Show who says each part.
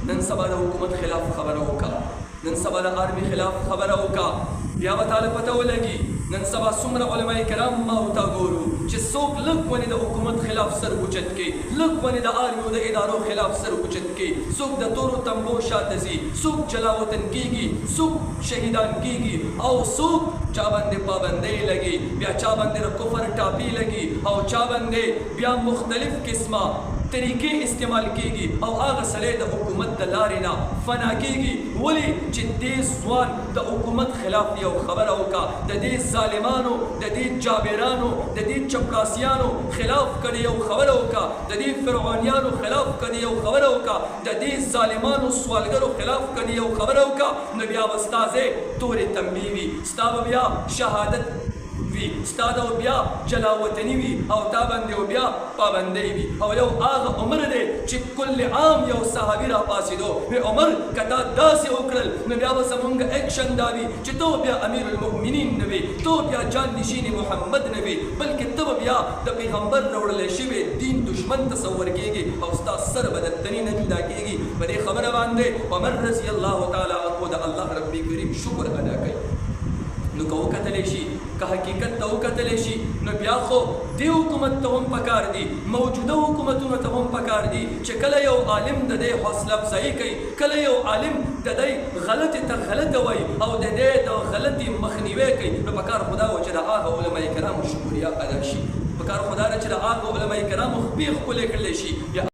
Speaker 1: نن سبا د حکومت خلاف خبره وکړه، نن سبا د آرمي خلاف خبره وکړه، بیا به تاله پته ولګي نن سبا څومره علما کرام ما ورته ګورو چې څوک لږ ونې د حکومت خلاف سر اوچت کړي، لږ ونې د آرمي او د ادارو خلاف سر اوچت کړي، څوک د تورو تمبو شاته ځي، څوک جلا وطن کېږي، څوک شهیدان کېږي، او څوک چا باندې پابندۍ لګي، بیا چا باندې د کفر ټاپي لګي، او چا باندې بیا مختلف قسمه طریقې استعمال کېږي، او هغه سړی د حکومت د لارې نه فنا کېږي. ولې چې دې ځوان د حکومت خلاف یو خبره وکړه، د دې ظالمانو، د دې جابرانو، د دې چپړاسیانو خلاف کړي یو خبره وکړه، د دې فرعونیانو خلاف کړي یو خبره وکړه، د دې ظالمانو سوالګرو خلاف کړي یو خبره وکړه، نو بیا به ستا ځای تورې تنبیې وي، ستا به بیا شهادت وي، ستا به بیا جلا وطني وي، او تا باندې بیا پابندۍ وي. او یو هغه عمر دی چې کل عام یو صحابي را پاڅېدو، وی عمر که تا داسې وکړل نو بیا به زمونږ ایکشن دا وي چې تو بیا امیر المؤمنین نه وي، تو بیا جان نشین محمد نه وي، بلکې ته به بیا د پیغمبر راوړلی شوی دین دشمن تصور کېږي، او ستا سر به د تنې نه جدا کېږي. په دې خبره باندې عمر رضی الله تعالی عنه د الله رب کریم شکر ادا کوي. نو که وکتلی شي، که حقیقت ته وکتلی شي، نو بیا خو دې حکومت ته هم پکار دي، موجوده حکومتونو ته هم پکار دي چې کله یو عالم د دې حوصله افزایي کوي، کله یو عالم د دې غلطې ته غلطه وایي او د دې د غلطې مخنیوی کوي، نو پکار خدا و چې د هغه علما کرامو شکریا ادا شي، پکار خدا ده چې د هغه علما کرامو خپې ښکلې کړلی شي.